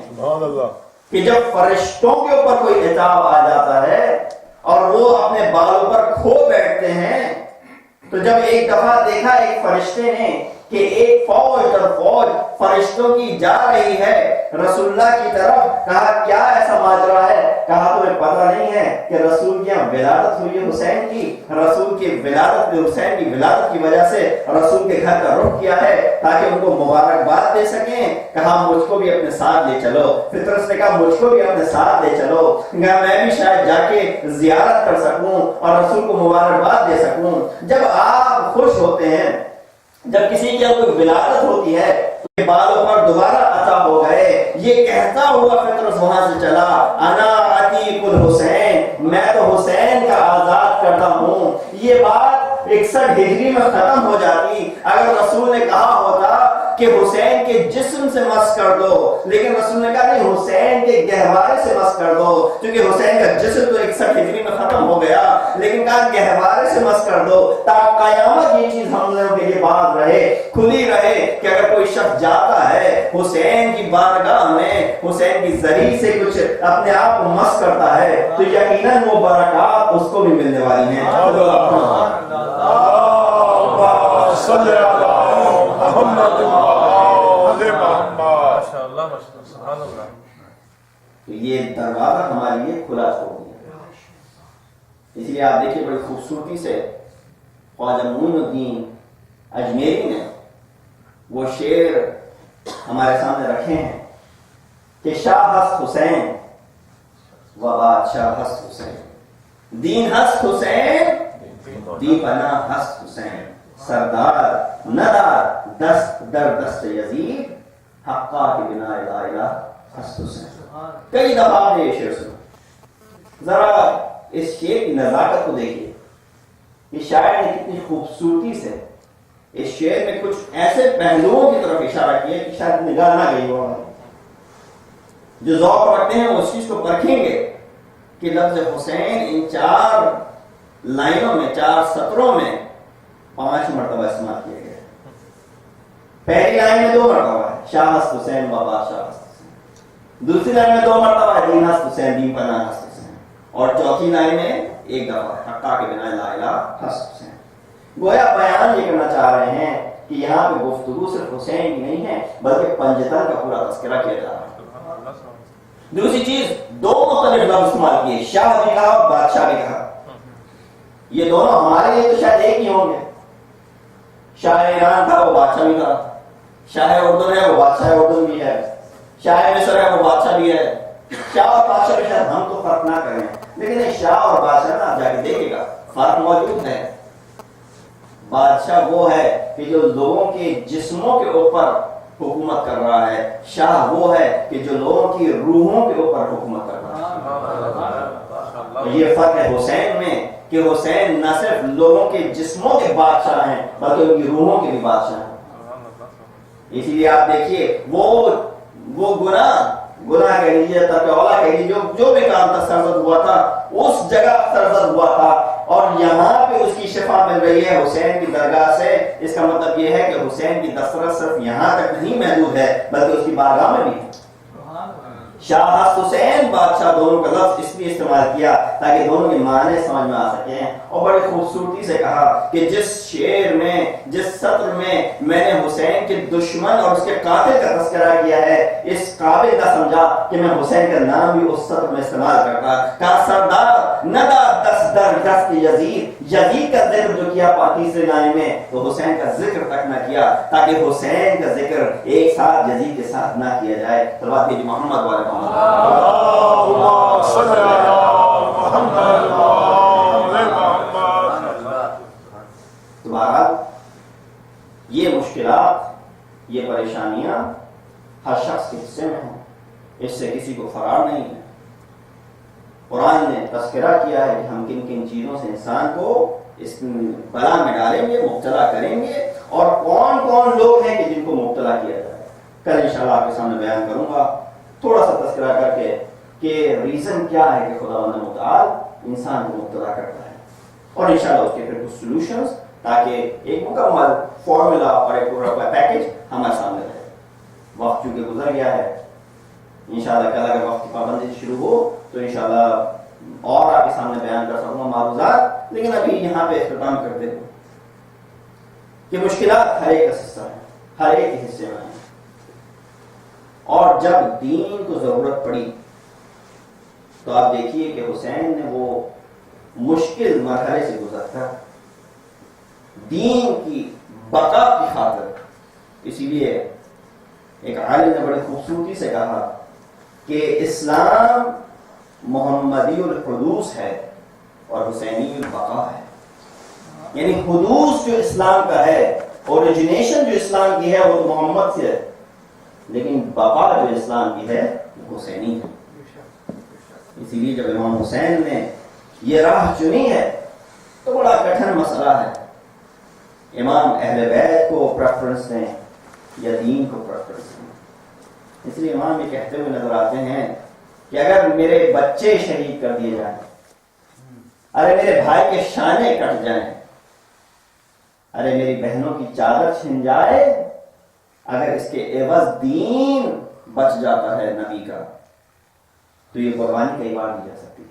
کہ جب فرشتوں کے اوپر کوئی عتاب آ جاتا ہے اور وہ اپنے بالوں پر کھو بیٹھتے ہیں. تو جب ایک دفعہ دیکھا ایک فرشتے نے کہ ایک فوج اور فوج فرشتوں کی جا رہی ہے رسول اللہ کی طرف، کہا کیا ایسا ماجرا ہے؟ کہا تمہیں پتہ نہیں ہے کہ رسول کی ولادت ہوئی ہے حسین کی، رسول کی ولادت حسین کی ولادت کی وجہ سے رسول کے گھر کا رخ کیا ہے تاکہ ان کو مبارکباد دے سکیں. کہا مجھ کو بھی اپنے ساتھ لے چلو. فطرت نے کہا مجھ کو بھی اپنے ساتھ لے چلو، کہا میں بھی شاید جا کے زیارت کر سکوں اور رسول کو مبارکباد دے سکوں. جب آپ خوش ہوتے ہیں، جب کسی کی کوئی ولادت ہوتی ہے تو بالوں پر دوبارہ عطا ہو گئے. یہ کہتا ہوا فطرت وہاں سے چلا، انا عتیق الحسین، میں تو حسین کا آزاد کرتا ہوں. یہ بات 61 ہجری میں ختم ہو جاتی اگر رسول نے کہا ہوتا کہ حسین کے جسم سے مس کر دو، لیکن رسول نے کہا نہیں، حسین کے گہوارے سے مس کر دو، کیونکہ حسین کا جسم تو 61 ہجری میں ختم ہو گیا، لیکن کہا گہوارے سے مس کر دو تاکہ قیامت یہ چیز ہم لوگوں کے لیے بات رہے، کھلی رہے کہ اگر کوئی شخص جاتا ہے حسین کی بارگاہ میں، حسین کی ذریعے سے کچھ اپنے آپ کو مس کرتا ہے تو یقیناً وہ برکات اس کو بھی ملنے والی ہیں. تو یہ دروازہ ہمارے لیے کھلا چھوڑ دیا. اس لیے آپ دیکھیے بڑی خوبصورتی سے خواجہ معین الدین اجمیری نے وہ شعر ہمارے سامنے رکھے ہیں کہ شاہ ہست حسین و بادشاہ ہست حسین، دین ہست حسین دی پناہ ہست حسین، سردار ندار دست در دست یزید، حقا کی بنا لا الہ ہست حسین. کئی دفعہ آپ نے یہ شعر سنا. ذرا اس شعر کی نزاکت کو دیکھیے. یہ شاعر نے کتنی خوبصورتی سے اس شعر میں کچھ ایسے پہلوؤں کی طرف اشارہ کیا کہ شاید نگاہ نہ گئی ہو. جو ذوق رکھتے ہیں وہ اس چیز کو پرکھیں گے کہ لفظ حسین ان 4 لائنوں میں، 4 سطروں میں 5 مرتبہ استعمال کیا گیا. پہلی لائن میں 2 مرتبہ ہے شاہ ہست حسین و بادشاہ ہست حسین، دوسری لائن میں 2 مرتبہ ہے دین ہست حسین دین پناہ ہست حسین، اور چوتھی لائن میں 1 دفعہ ہے حقا کے بنا لا الہ ہست حسین. گویا بیان یہ کرنا چاہ رہے ہیں کہ یہاں پہ گفتگو صرف حسین کی نہیں ہے بلکہ پنجتن کا پورا تذکرہ کیا جا رہا ہے. دوسری چیز دو مختلف لفظ استعمال کیے، شاہ بھی کہا اور بادشاہ بھی کہا. یہ دونوں ہمارے لیے تو شاید ایک ہی ہوں گے. شاہ ایران تھا وہ بادشاہ بھی تھا، شاہ اردن ہے وہ بادشاہ اردن بھی ہے، شاہ مصر ہے وہ بادشاہ بھی ہے. شاہ اور بادشاہ میں شاید ہم تو فرق نہ کریں، لیکن شاہ اور بادشاہ نا آپ جا کے دیکھے گا فرق موجود ہے. بادشاہ وہ ہے کہ جو لوگوں کے جسموں کے اوپر حکومت کر رہا ہے، شاہ وہ ہے کہ جو لوگوں کی روحوں کے اوپر حکومت کر رہا ہے. یہ فرق ہے حسین میں کہ حسین نہ صرف لوگوں کے جسموں کے بادشاہ ہیں بلکہ ان کی روحوں کے بھی بادشاہ ہیں. اسی لیے آپ دیکھیے وہ گناہ کہہ لیجیے، ترک اولا کہہ لیجیے، جو بھی کام تھا سرزد ہوا تھا اس جگہ سرزد ہوا تھا، اور یہاں پہ اس کی شفا مل رہی ہے حسین کی درگاہ سے. اس کا مطلب یہ ہے کہ حسین کی دسترس صرف یہاں تک نہیں محدود ہے بلکہ اس کی بارگاہ میں بھی ہے. شاہ حسین بادشاہ دونوں کا لفظ اس لیے استعمال کیا تاکہ دونوں کے معنی سمجھ میں آ سکیں، اور بڑی خوبصورتی سے کہا کہ جس شعر میں، جس سطر میں میں نے حسین کے دشمن اور اس کے قاتل کا تذکرہ کیا ہے، اس قابل کا سمجھا کہ میں حسین کا نام بھی اس سطر میں استعمال کرتا. کہا سردار ندا دست در دست یزید کا ذکر جو کیا تیسرے لائن میں، تو حسین کا ذکر تک نہ کیا تاکہ حسین کا ذکر ایک ساتھ یزید کے ساتھ نہ کیا جائے. تو بات یہ محمد والے تو بہرحال یہ مشکلات، یہ پریشانیاں ہر شخص کے حصے میں ہیں، اس سے کسی کو فرار نہیں ہے. قرآن نے تذکرہ کیا ہے کہ ہم کن کن چیزوں سے انسان کو اس بلا میں ڈالیں گے، مبتلا کریں گے، اور کون کون لوگ ہیں کہ جن کو مبتلا کیا جائے. کل انشاءاللہ آپ کے سامنے بیان کروں گا تھوڑا سا تذکرہ کر کے کہ ریزن کیا ہے کہ خداوند متعال انسان کو مبتلا کرتا ہے، اور انشاءاللہ اس کے پھر کچھ سولوشنز، تاکہ ایک مکمل فارمولا اور ایک پورا پیکج ہمارے سامنے رہے. وقت چونکہ گزر گیا ہے، انشاءاللہ کل اگر وقت کی پابندی شروع ہو تو انشاءاللہ اور آپ کے سامنے بیان کر سکوں گا معروضات، لیکن ابھی یہاں پہ اختتام کرتے ہیں کہ مشکلات ہر ایک کا حصہ ہے، ہر ایک کے حصے میں ہیں. اور جب دین کو ضرورت پڑی تو آپ دیکھیے کہ حسین نے وہ مشکل مرحلے سے گزر کر دین کی بقا کی خاطر، اسی لیے ایک عالم نے بڑی خوبصورتی سے کہا کہ اسلام محمدی الحدوث ہے اور حسینی البقا ہے. یعنی حدوث جو اسلام کا ہے، اوریجنیشن جو اسلام کی ہے وہ تو محمد سے ہے، لیکن بقا جو اسلام کی ہے وہ حسینی ہے. اسی لیے جب امام حسین نے یہ راہ چنی ہے تو بڑا کٹھن مسئلہ ہے، امام اہل بیت کو پریفرنس دیں یا دین کو پریفرنس دیں. اس لیے امام یہ کہتے ہوئے نظر آتے ہیں کہ اگر میرے بچے شہید کر دیے جائیں، ارے میرے بھائی کے شانے کٹ جائیں، ارے میری بہنوں کی چادر چھن جائے، اگر اس کے عوض دین بچ جاتا ہے نبی کا، تو یہ قربانی کئی بار دی جا سکتی ہے.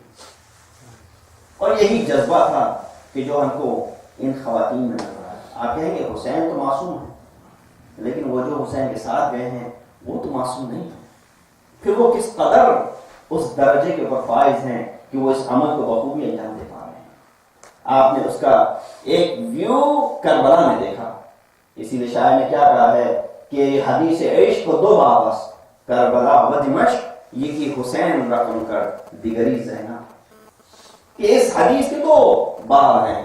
اور یہی جذبہ تھا کہ جو ہم کو ان خواتین میں نظر آیا. آپ کہیں گے حسین تو معصوم ہے، لیکن وہ جو حسین کے ساتھ گئے ہیں وہ تو معصوم نہیں ہے. پھر وہ کس قدر اس درجے کے اوپر فائز ہیں کہ وہ اس عمل کو بخوبی انجام دے پا رہے ہیں. آپ نے اس کا ایک ویو کربلا میں دیکھا. اسی لیے شاعر نے کیا کہا ہے کہ حدیث عشق کو دو واپس، کربلا و دمشق یکی حسین رقم کر دیگری زینب. کہ اس حدیث کے دو باب ہیں،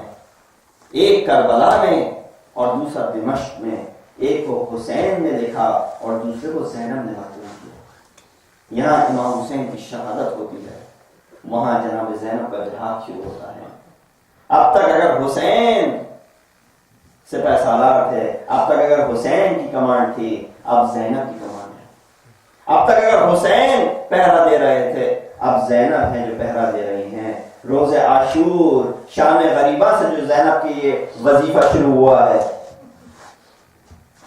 ایک کربلا میں اور دوسرا دمشق میں. ایک کو حسین نے لکھا اور دوسرے کو زینب نے مکتوب کیا. یہاں امام حسین کی شہادت ہوتی ہے، وہاں جناب زینب کا جہاد شروع ہوتا ہے. اب تک اگر حسین سپہ سالار تھے، اب تک اگر حسین کی کمانڈ تھی، اب زینب کی کمانڈ ہے. اب تک اگر حسین پہرا دے رہے تھے، اب زینب ہیں جو پہرا دے رہی ہیں. روز عاشور شام غریبہ سے جو زینب کی یہ وظیفہ شروع ہوا ہے،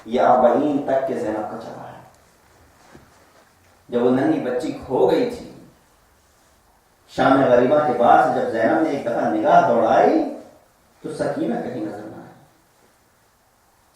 یہ 40 تک کے زینب کا چلا ہے. جب وہ ننھی بچی کھو گئی تھی، شام غریبہ کے بعد جب زینب نے ایک دفعہ نگاہ دوڑائی تو سکینہ کہیں نظر نہ آئی.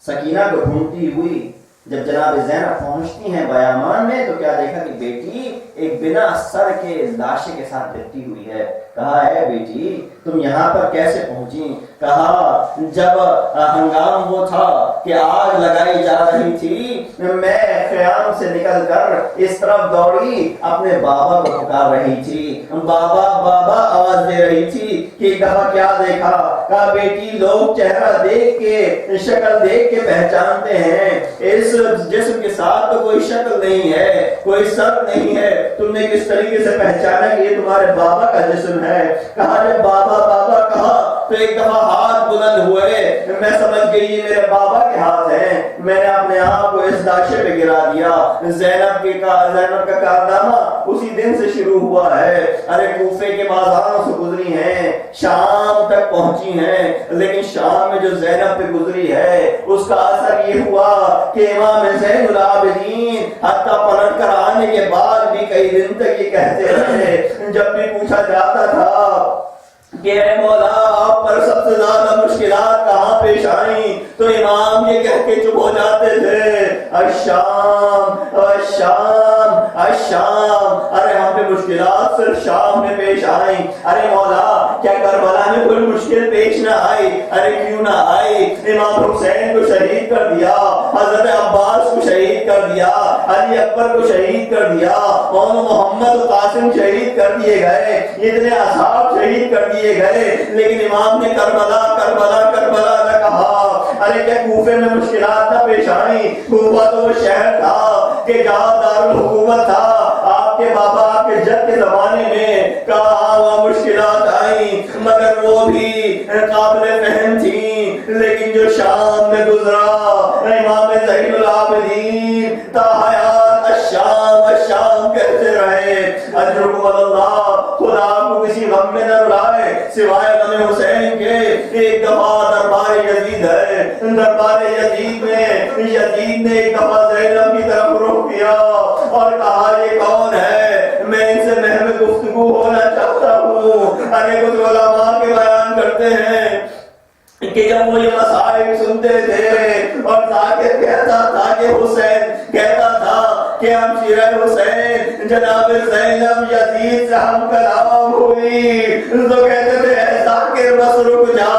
سکینہ کو ڈھونڈتی ہوئی جب جناب زینب پہنچتی ہیں بیامان میں تو کیا دیکھا کہ بیٹی ایک بنا سر کے لاشے کے ساتھ لپٹی ہوئی ہے. کہا ہے بیٹی تم یہاں پر کیسے پہنچی؟ کہا جب ہنگام وہ تھا کہ آگ لگائی جا رہی تھی میں خیام سے نکل کر اس طرف دوڑی اپنے بابا کو پکار رہی تھی. بابا بابا آواز دے رہی تھی کہ کہا کیا دیکھا؟ کہا بیٹی لوگ چہرہ دیکھ کے شکل دیکھ کے پہچانتے ہیں, اس جسم کے ساتھ تو کوئی شکل نہیں ہے, کوئی سر نہیں ہے, تم نے کس طریقے سے پہچانا کہ یہ تمہارے بابا کا جسم ہے؟ کہا جب بابا بابا کہا تو ایک دفعہ ہاتھ بلند ہوئے, میں سمجھ گئی یہ میرے بابا کے ہاتھ ہیں, میں نے اپنے آپ کو اس لاشے پہ گرا دیا. زینب کا کارنامہ اسی دن سے شروع ہوا ہے. ارے کوفے کے بازاروں سے گزری ہیں, شام تک پہنچی ہیں, لیکن شام میں جو زینب پہ گزری ہے اس کا اثر یہ ہوا کہ امام زین العابدین حتی پلٹ کر آنے کے بعد بھی کئی دن تک یہ کہتے رہے, جب بھی پوچھا جاتا تھا کہ اے مولا آپ پر سب سے زیادہ مشکلات کہاں پیش آئیں, تو امام یہ کہہ کے چپ ہو جاتے تھے الشام الشام الشام. ارے ہم پہ مشکلات صرف شام میں پیش آئیں. ارے مولا کیا کربلا میں کوئی مشکل پیش نہ آئی؟ ارے کیوں نہ آئی؟ امام حسین کو شہید کر دیا, حضرت عباس کو شہید کر دیا, علی اکبر کو شہید کر دیا, اور محمد قاسم شہید کر دیے گئے, اتنے اصحاب شہید کر دیے گئے, لیکن امام نے کربلا کربلا کربلا نہ کہا. ارے کیا کوفے میں مشکلات نہ پیش آئیں؟ کوفہ تو وہ شہر تھا کہ جہاں دارالحکومت تھا. آپ کے بابا آپ کے جد کے زمانے میں کہاں وہاں مشکلات آئیں, مگر وہ بھی قابل فہم تھیں. لیکن جو شام میں گزرا امام زین العابدین تا حیات الشام الشام کہتے رہے. اجرکم اللہ, خدا کو کسی غم میں نہ رلائے سوائے غم حسین کے. ایک دفعہ دربار یزید ہے, دربار یزید نے ایک دفعہ زینب کی طرف رخ کیا اور کہا یہ کون ہے؟ میں ان سے محض گفتگو ہونا چاہتا ہوں. ارے کچھ علماء کے بیان کرتے ہیں کہ جب وہ یہ مسائل سنتے تھے اور ذاکر کہتا تھا کہ حسین کہتا تھا کہ ہم شیرہ حسین جناب زینب یزید سے ہم کلام ہوئی, تو کہتے تھے اے ذاکر بس رک جا,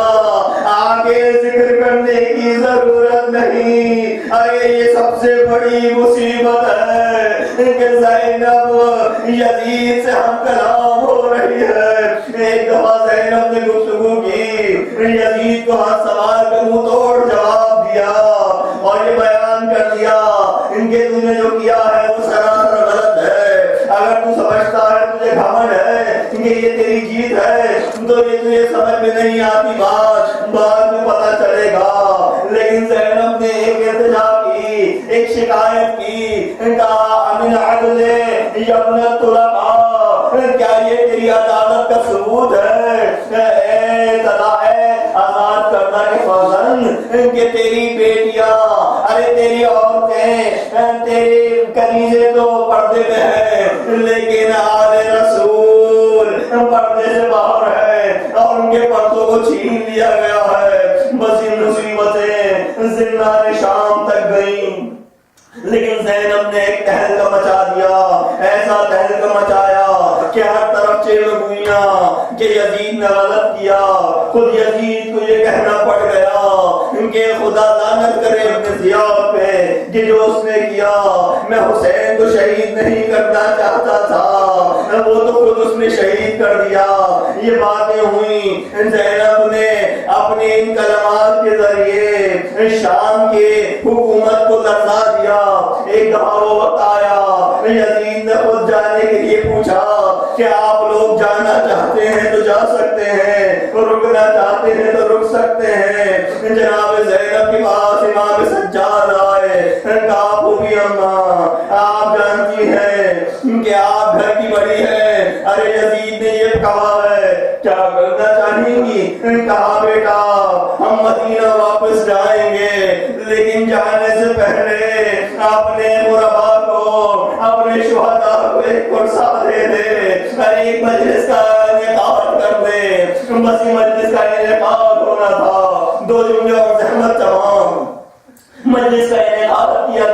آگے ذکر کرنے کی ضرورت نہیں. ارے یہ سب سے بڑی مصیبت ہے کہ زینب یزید سے ہم کلام ہو رہی ہے. ایک دفعہ زینب نے گفتگو کی, یزید کو ہاتھ سوار کر منہ توڑ جواب دیا اور یہ بیان کر دیا ان کے تم نے جو کیا ہے وہ سراسر غلط ہے. اگر تو سمجھتا ہے تجھے گھمنڈ ہے کہ یہ تیری جیت ہے تو یہ تجھے سمجھ میں نہیں آتی, بات بعد میں پتہ چلے گا. لیکن زینب نے ایک التجا کی, ایک شکایت کی, کہا امن عدل یبن الطلقاء, کیا یہ تیری عدالت کا ثبوت ہے اے طلائع آزاد کردہ کے فرزند کہ تیری بیٹیاں, ارے تیری عورتیں, تیری کنیزیں تو پردے میں ہیں لیکن آل رسول پردے سے باہر ہے اور ان کے پردوں کو چھین لیا گیا ہے. بس یہ مصیبتیں زندان شام تک گئیں. لیکن زینب نے ایک تہلکہ مچا دیا, ایسا تہلکہ مچایا کہ ہر طرف چیخ کہ یزید نے غلط کیا. خود یزید کو یہ کہنا پڑ گیا کہ خدا لعنت کرے اپنے ضیاء پہ کہ جو اس نے کیا. میں حسین کو شہید نہیں کرنا چاہتا تھا, وہ تو خود اس نے شہید کر دیا. یہ باتیں ہوئیں. زینب نے اپنے ان کلمات کے ذریعے شام کے حکومت کو لرزا دیا. ایک دفعہ وہ وقت آیا, یزید نے خود جانے کے لیے پوچھا کہ آپ لوگ جانا چاہتے ہیں تو جا سکتے ہیں, رکنا چاہتے ہیں تو رک سکتے ہیں. جناب زینب کے پاس امام سجاد آئے, کہا پھوپھی اماں آپ جانتی ہیں کہ آپ گھر کی بڑی ہے, ارے یزید نے یہ کہا ہے کیا کرنا چاہیں گی؟ کہا بیٹا ہم مدینہ واپس جائیں گے لیکن جانے سے پہلے اپنے مربع کو, اپنے شہداء کو ایک قرصہ دے دے, ایک مجلس کا انعقاد کر دے. بس مجلس کا انعقاد ہونا تھا, 2 جملے اور زحمت تمام. مجلس کا انعقاد کیا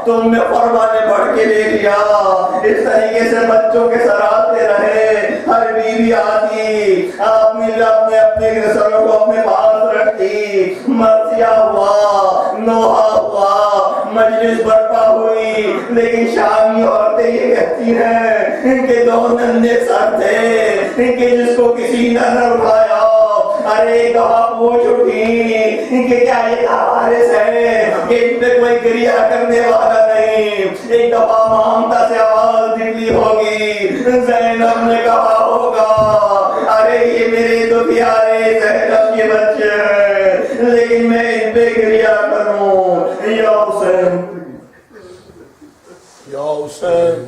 تم نے فرمانے بڑھ کے لے لیا. اس طریقے سے بچوں کے سر آتے رہے. ہر بیوی آتی اپنے سروں کو اپنے پاس رکھتی. مرثیہ ہوا, نوحہ ہوا, مجلس برپا ہوئی. لیکن شامی عورتیں یہ کہتی ہیں کہ دو ننھے سر تھے کہ جس کو کسی نے نہ اٹھایا. ارے ایک دفعہ پوچھ اٹھی کہ کیا یہ حارث ہے کہ ان پہ کوئی گریہ کرنے والا نہیں. ایک دفعہ مامتا سے آواز نکلی ہوگی. زینب نے کہا ہوگا ارے یہ میرے تو پیارے زینب کے بچے ہیں, لیکن میں ان پہ گریہ کروں. یا حسین, یا حسین,